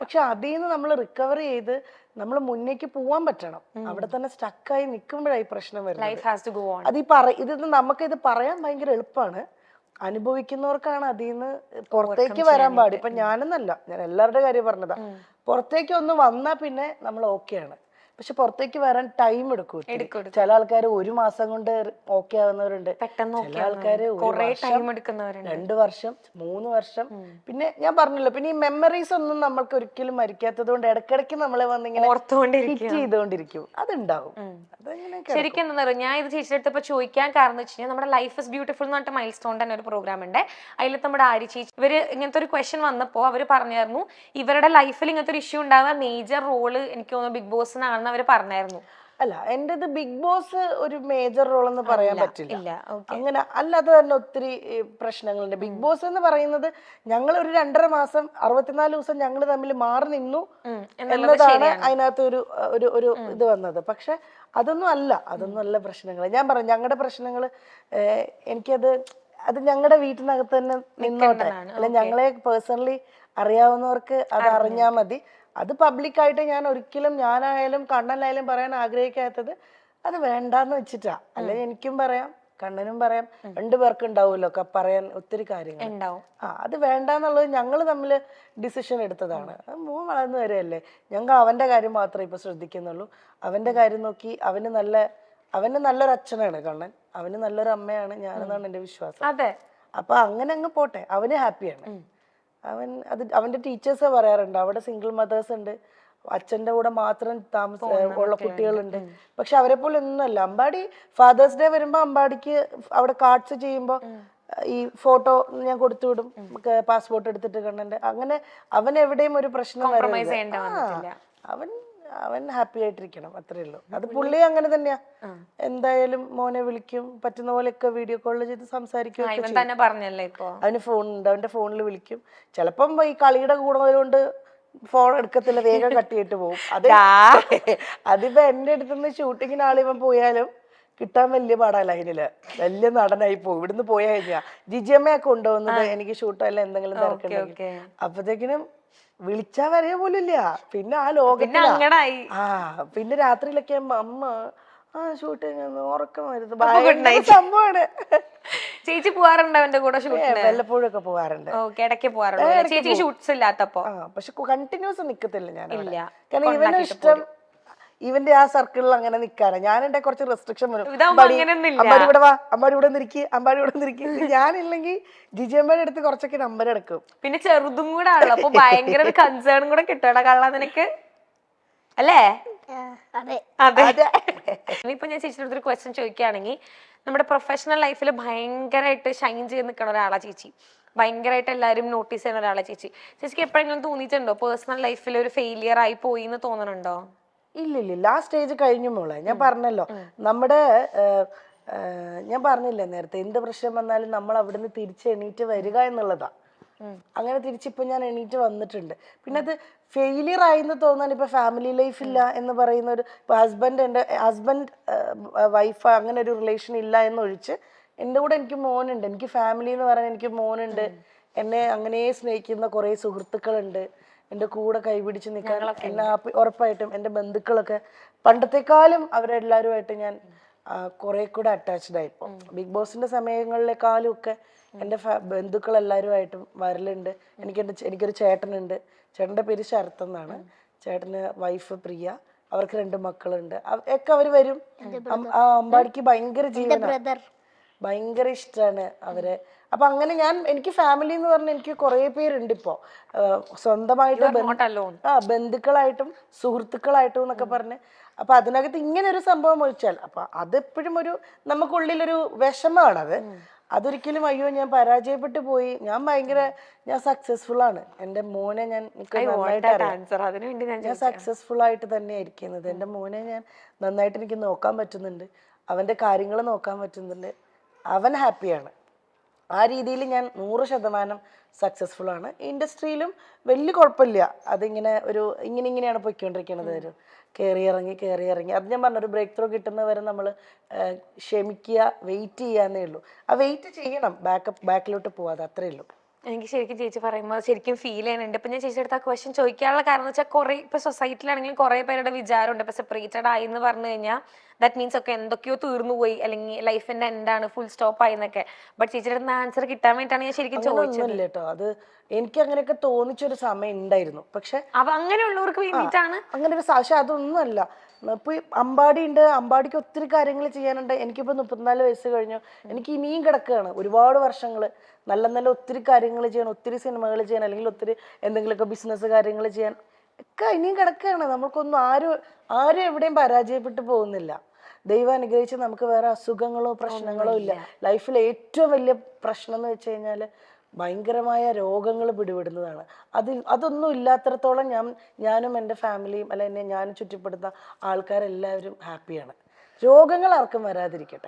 പക്ഷെ അതിൽ നിന്ന് നമ്മൾ റിക്കവർ ചെയ്ത് നമ്മൾ മുന്നേക്ക് പോവാൻ പറ്റണം. അവിടെ തന്നെ സ്റ്റക്കായി നിൽക്കുമ്പോഴായി പ്രശ്നം വരുന്നത്. ഇത് നമുക്കിത് പറയാൻ ഭയങ്കര എളുപ്പമാണ്, അനുഭവിക്കുന്നവർക്കാണ് അതിൽ നിന്ന് പുറത്തേക്ക് വരാൻ പാടി. ഇപ്പൊ ഞാനെന്നല്ല, ഞാൻ എല്ലാവരുടെ കാര്യം പറഞ്ഞതാ. പുറത്തേക്ക് ഒന്ന് വന്നാ പിന്നെ നമ്മൾ ഓക്കെയാണ്. പക്ഷെ പുറത്തേക്ക് വരാൻ ടൈം എടുക്കും. ചില ആൾക്കാർ 1 മാസം കൊണ്ട് ഓക്കെ ആവുന്നവരുണ്ട്, ചില ആൾക്കാര് 2 വർഷം 3 വർഷം. പിന്നെ ഞാൻ പറഞ്ഞല്ലോ, പിന്നെ ഈ മെമ്മറീസ് ഒന്നും നമ്മൾക്ക് ഒരിക്കലും മരിക്കാത്തത് കൊണ്ട് ഇടയ്ക്കിടയ്ക്ക് നമ്മളെ വന്നിങ്ങനെ ഹിറ്റ് ചെയ്തുകൊണ്ടിരിക്കും. അതുണ്ടാവും. ശരിക്കും എന്താ പറയുക, ഞാൻ ഇത് ചേച്ചിയുടെ അടുത്ത് ചോദിക്കാൻ കാരണം വെച്ച് കഴിഞ്ഞാൽ നമ്മുടെ ലൈഫ് ഇസ് ബ്യൂട്ടിഫുൾ എന്ന് പറഞ്ഞിട്ട് മൈൽ സ്റ്റോൺ തന്നെ ഒരു പ്രോഗ്രാം ഉണ്ട്. അതിൽ നമ്മുടെ ആര്യ ചേച്ചി ഇവര് ഇങ്ങനത്തെ ഒരു ക്വസ്റ്റ്യൻ വന്നപ്പോൾ അവർ പറഞ്ഞായിരുന്നു ഇവരുടെ ലൈഫിൽ ഇങ്ങനത്തെ ഒരു ഇഷ്യൂ ഉണ്ടാകാൻ മേജർ റോള് എനിക്ക് തോന്നുന്നു ബിഗ് ബോസിനാണെന്ന് അവർ പറഞ്ഞായിരുന്നു. അല്ല, എന്റേത് ബിഗ് ബോസ് ഒരു മേജർ റോൾ എന്ന് പറയാൻ പറ്റില്ല. അങ്ങനെ അല്ലാതെ തന്നെ ഒത്തിരി പ്രശ്നങ്ങളുണ്ട്. ബിഗ് ബോസ് എന്ന് പറയുന്നത് ഞങ്ങൾ ഒരു 2.5 മാസം 64 ദിവസം ഞങ്ങൾ തമ്മിൽ മാറി നിന്നു എന്നതാണ് അതിനകത്ത് ഒരു ഇത് വന്നത്. പക്ഷെ അതൊന്നും അല്ല പ്രശ്നങ്ങൾ. ഞാൻ പറഞ്ഞു ഞങ്ങളുടെ പ്രശ്നങ്ങൾ അത് ഞങ്ങളുടെ വീട്ടിനകത്ത് തന്നെ നിന്നോട്ടെ. അല്ല, ഞങ്ങളെ പേഴ്സണലി അറിയാവുന്നവർക്ക് അത് അറിഞ്ഞാൽ മതി. അത് പബ്ലിക്കായിട്ട് ഞാൻ ഒരിക്കലും ഞാനായാലും കണ്ണനായാലും പറയാൻ ആഗ്രഹിക്കാത്തത് അത് വേണ്ടാന്ന് വെച്ചിട്ടാ. അല്ലെങ്കിൽ എനിക്കും പറയാം, കണ്ണനും പറയാം, 2 പേർക്ക് ഉണ്ടാവുമല്ലോ പറയാൻ ഒത്തിരി കാര്യങ്ങൾ. അത് വേണ്ടാന്നുള്ളത് ഞങ്ങൾ തമ്മിൽ ഡിസിഷൻ എടുത്തതാണ്. മോൻ വളർന്നു വരെയല്ലേ, ഞങ്ങൾ അവന്റെ കാര്യം മാത്രമേ ഇപ്പൊ ശ്രദ്ധിക്കുന്നുള്ളൂ. അവന്റെ കാര്യം നോക്കി അവന് നല്ലൊരു അച്ഛനാണ് കണ്ണൻ, അവന് നല്ലൊരു അമ്മയാണ് ഞാനെന്നാണ് എന്റെ വിശ്വാസം. അപ്പൊ അങ്ങനെ അങ്ങ് പോട്ടെ, അവന് ഹാപ്പിയാണ്. അവന്റെ ടീച്ചേഴ്സ് പറയാറുണ്ട് അവിടെ സിംഗിൾ മദേഴ്സ് ഉണ്ട്, അച്ഛന്റെ കൂടെ മാത്രം ഉള്ള കുട്ടികളുണ്ട്. പക്ഷെ അവരെ പോലെ ഒന്നുമല്ല. അമ്പാടി ഫാദേഴ്സ് ഡേ വരുമ്പോ അമ്പാടിക്ക് അവിടെ കാർഡ്സ് ചെയ്യുമ്പോ ഈ ഫോട്ടോ ഞാൻ കൊടുത്തു വിടും, പാസ്പോർട്ട് എടുത്തിട്ട് കണ്ണന്റെ. അങ്ങനെ അവൻ എവിടെയും ഒരു പ്രശ്നം വരില്ല. അവൻ ഹാപ്പി ആയിട്ടിരിക്കണം, അത്രേ ഉള്ളൂ. അത് പുള്ളി അങ്ങനെ തന്നെയാ. എന്തായാലും മോനെ വിളിക്കും, പറ്റുന്ന പോലെയൊക്കെ വീഡിയോ കോൾ ചെയ്ത് സംസാരിക്കും. അവന് ഫോണുണ്ട്, അവന്റെ ഫോണിൽ വിളിക്കും. ചിലപ്പം ഈ കളിയുടെ കൂടുന്നതുകൊണ്ട് ഫോൺ എടുക്കത്തില്ല, വേഗം കട്ട് ചെയ്തിട്ട് പോകും. അതിപ്പോ എന്റെ അടുത്തുനിന്ന് ഷൂട്ടിങ്ങിന് ആളിവൻ പോയാലും കിട്ടാൻ വലിയ പാടാ. ലൈനില് വലിയ നടനായി പോകും. ഇവിടുന്ന് പോയാ കഴിഞ്ഞാ ജിജിയമ്മയൊക്കെ കൊണ്ടുപോകുന്നത് എനിക്ക് ഷൂട്ടല്ല എന്തെങ്കിലും തിരക്കുണ്ടെങ്കിൽ. അപ്പത്തേക്കിനും വിളിച്ചാ വരിക പോലും ഇല്ല. പിന്നെ ആ ലോകത്തിലാ. പിന്നെ രാത്രിയിലൊക്കെ അമ്മ ഷൂട്ടിങ് ഉറക്കം വരുന്നത് ഭയങ്കര സംഭവമാണ്. ചേച്ചി പോവാറുണ്ട് അവന്റെ കൂടെ? വല്ലപ്പോഴും ഒക്കെ പോവാറുണ്ട്. പക്ഷെ കണ്ടിന്യൂസ് നിക്കത്തില്ല ഞാൻ. കാരണം ഇവനും ഇഷ്ടം ഇവന്റെ ആ സർക്കിളിൽ അങ്ങനെ നിക്കാണ്. ഞാൻ എന്റെ കുറച്ച് റെസ്ട്രിക്ഷൻ വരും. അമ്പാടി ഇവിടെ വാ, അമ്പാടി ഇവിടെ നിൽക്കി, അമ്പാടി ഇവിടെ നിൽക്കി. ഞാനില്ലെങ്കിൽ ജിജിയമ്മയുടെ അടുത്ത് കുറച്ചൊക്കെ നമ്പർ എടുക്കും. പിന്നെ ചെറുതും കൂടെ ആണല്ലോ, അപ്പൊ ഭയങ്കര കൺസേണും കൂടെ കിട്ടണ കള്ള നിനക്ക് അല്ലേ? ഇപ്പൊ ഞാൻ ചേച്ചിയുടെ അടുത്തൊരു ക്വസ്റ്റ്യൻ ചോദിക്കുകയാണെങ്കിൽ, നമ്മുടെ പ്രൊഫഷണൽ ലൈഫിൽ ഭയങ്കരമായിട്ട് ഷൈൻ ചെയ്ത് നിൽക്കുന്ന ഒരാളാ ചേച്ചി, ഭയങ്കരമായിട്ട് എല്ലാവരും നോട്ടീസ് ചെയ്യുന്ന ഒരാളാ ചേച്ചി. ചേച്ചിക്ക് എപ്പോഴെങ്കിലും തോന്നിയിട്ടുണ്ടോ പേഴ്സണൽ ലൈഫിൽ ഒരു ഫെയിലിയർ ആയി പോയി എന്ന് തോന്നുന്നുണ്ടോ? ഇല്ല, ആ സ്റ്റേജ് കഴിഞ്ഞു മോളെ. ഞാൻ പറഞ്ഞല്ലോ, ഞാൻ പറഞ്ഞില്ലേ നേരത്തെ, എന്ത് പ്രശ്നം വന്നാലും നമ്മൾ അവിടുന്ന് തിരിച്ച് എണീറ്റ് വരിക എന്നുള്ളതാ. അങ്ങനെ തിരിച്ചിപ്പോ ഞാൻ എണീറ്റ് വന്നിട്ടുണ്ട്. പിന്നെ അത് ഫെയിലിയർ ആയിന്ന് തോന്നാൻ ഇപ്പൊ ഫാമിലി ലൈഫ് ഇല്ല എന്ന് പറയുന്ന ഒരു ഹസ്ബൻഡ് വൈഫ് അങ്ങനെ ഒരു റിലേഷൻ ഇല്ല എന്നൊഴിച്ച് എൻ്റെ കൂടെ എനിക്ക് മോനുണ്ട്. എനിക്ക് ഫാമിലി എന്ന് പറയാൻ എനിക്ക് മോനുണ്ട്. എന്നെ അങ്ങനെ സ്നേഹിക്കുന്ന കുറെ സുഹൃത്തുക്കളുണ്ട്. എൻ്റെ കൂടെ കൈപിടിച്ച് നിൽക്കാൻ എന്നെ ഉറപ്പായിട്ടും എൻ്റെ ബന്ധുക്കളൊക്കെ പണ്ടത്തെക്കാളും അവരെല്ലാവരുമായിട്ട് ഞാൻ കുറെ കൂടെ അറ്റാച്ച്ഡ് ആയിപ്പോ. ബിഗ് ബോസിന്റെ സമയങ്ങളിലേക്കാളും ഒക്കെ എൻ്റെ ബന്ധുക്കളെല്ലാവരുമായിട്ടും വരലുണ്ട്. എനിക്കൊരു ചേട്ടനുണ്ട്. ചേട്ടൻ്റെ പേര് ശരത് എന്നാണ്. ചേട്ടന് വൈഫ് പ്രിയ, അവർക്ക് 2 മക്കളുണ്ട്. ഒക്കെ അവർ വരും. അമ്പാടിക്ക് ഭയങ്കര ജീവനാണ്, ഭയങ്കര ഇഷ്ടമാണ് അവരെ. അപ്പൊ അങ്ങനെ എനിക്ക് ഫാമിലി എന്ന് പറഞ്ഞാൽ എനിക്ക് കുറെ പേരുണ്ട് ഇപ്പോ. സ്വന്തമായിട്ട് ബന്ധുക്കളായിട്ടും സുഹൃത്തുക്കളായിട്ടും എന്നൊക്കെ പറഞ്ഞ്. അപ്പൊ അതിനകത്ത് ഇങ്ങനെ ഒരു സംഭവം ഒഴിച്ചാൽ അപ്പൊ അതെപ്പോഴും നമുക്കുള്ളിലൊരു വിഷമാണത്. അതൊരിക്കലും അയ്യോ ഞാൻ പരാജയപ്പെട്ടു പോയി, ഞാൻ സക്സസ്ഫുൾ ആണ്. എൻ്റെ മോനെ ഞാൻ സക്സസ്ഫുൾ ആയിട്ട് തന്നെ ഇരിക്കുന്നത്. എൻ്റെ മോനെ ഞാൻ നന്നായിട്ട് എനിക്ക് നോക്കാൻ പറ്റുന്നുണ്ട്, അവന്റെ കാര്യങ്ങൾ നോക്കാൻ പറ്റുന്നുണ്ട്, അവൻ ഹാപ്പിയാണ്. ആ രീതിയിൽ ഞാൻ 100% സക്സസ്ഫുൾ ആണ്. ഇൻഡസ്ട്രിയിലും വലിയ കുഴപ്പമില്ല. അതിങ്ങനെ ഇങ്ങനെയാണ് പൊയ്ക്കൊണ്ടിരിക്കുന്നത്. കയറി ഇറങ്ങി അത് ഞാൻ പറഞ്ഞ ഒരു ബ്രേക്ക് ത്രൂ കിട്ടുന്നവരെ നമ്മൾ ക്ഷമിക്കുക, വെയിറ്റ് ചെയ്യാന്നേ ഉള്ളൂ. ആ വെയിറ്റ് ചെയ്യണം, ബാക്കിലോട്ട് പോവാതെ, അത്രേ ഉള്ളൂ. എനിക്ക് ശരിക്കും ചേച്ചി പറയുമ്പോൾ ശരിക്കും ഫീൽ ചെയ്യുന്നുണ്ട്. ഇപ്പൊ ഞാൻ ചേച്ചിയുടെ അടുത്ത് ആ ക്വസ്റ്റ്യൻ ചോദിക്കാനുള്ള കാരണം എന്ന് വെച്ചാൽ കുറെ ഇപ്പൊ സൊസൈറ്റിയിലാണെങ്കിലും കുറെ പേരുടെ വിചാരമുണ്ട് ഇപ്പൊ സെപ്പറേറ്റഡ് ആയി എന്ന് പറഞ്ഞു കഴിഞ്ഞാൽ ദാറ്റ് മീൻസ് ഒക്കെ എന്തൊക്കെയോ തീർന്നു പോയി അല്ലെങ്കിൽ ലൈഫിന്റെ എന്താണ് ഫുൾ സ്റ്റോപ്പ് ആയി എന്നൊക്കെ. ബട്ട് ചേച്ചിയുടെ അടുത്ത് ആൻസർ കിട്ടാൻ വേണ്ടിയിട്ടാണ് ഞാൻ ശരിക്കും ചോദിച്ചത്. ഒന്നുമില്ല കേട്ടോ, അത് എനിക്ക് അങ്ങനെയൊക്കെ തോന്നിച്ചൊരു സമയം ഉണ്ടായിരുന്നു. പക്ഷെ അങ്ങനെയുള്ളവർക്ക് വേണ്ടിയിട്ടാണ് അങ്ങനെ ഒരു പക്ഷെ അതൊന്നുമല്ല. ഇപ്പൊ ഈ അമ്പാടി ഉണ്ട്, അമ്പാടിക്ക് ഒത്തിരി കാര്യങ്ങൾ ചെയ്യാനുണ്ട്. എനിക്കിപ്പോ 34 വയസ്സ് കഴിഞ്ഞു, എനിക്ക് ഇനിയും കിടക്കുകയാണ് ഒരുപാട് വർഷങ്ങൾ. നല്ല നല്ല ഒത്തിരി കാര്യങ്ങൾ ചെയ്യാൻ, ഒത്തിരി സിനിമകൾ ചെയ്യാൻ, അല്ലെങ്കിൽ ഒത്തിരി എന്തെങ്കിലുമൊക്കെ ബിസിനസ് കാര്യങ്ങൾ ചെയ്യാൻ ഒക്കെ ഇനിയും കിടക്കുകയാണ്. നമുക്കൊന്നും ആരും എവിടെയും പരാജയപ്പെട്ടു പോകുന്നില്ല. ദൈവം അനുഗ്രഹിച്ച് നമുക്ക് വേറെ അസുഖങ്ങളോ പ്രശ്നങ്ങളോ ഇല്ല. ലൈഫിൽ ഏറ്റവും വലിയ പ്രശ്നം എന്ന് വെച്ച് കഴിഞ്ഞാൽ ഭയങ്കരമായ രോഗങ്ങൾ പിടിപെടുന്നതാണ്. അതൊന്നും ഇല്ലാത്തടത്തോളം ഞാനും എൻ്റെ ഫാമിലിയും അല്ല എന്നെ ഞാനും ചുറ്റിപ്പെടുന്ന ആൾക്കാരെല്ലാവരും ഹാപ്പിയാണ്. രോഗങ്ങൾ ആർക്കും വരാതിരിക്കട്ടെ.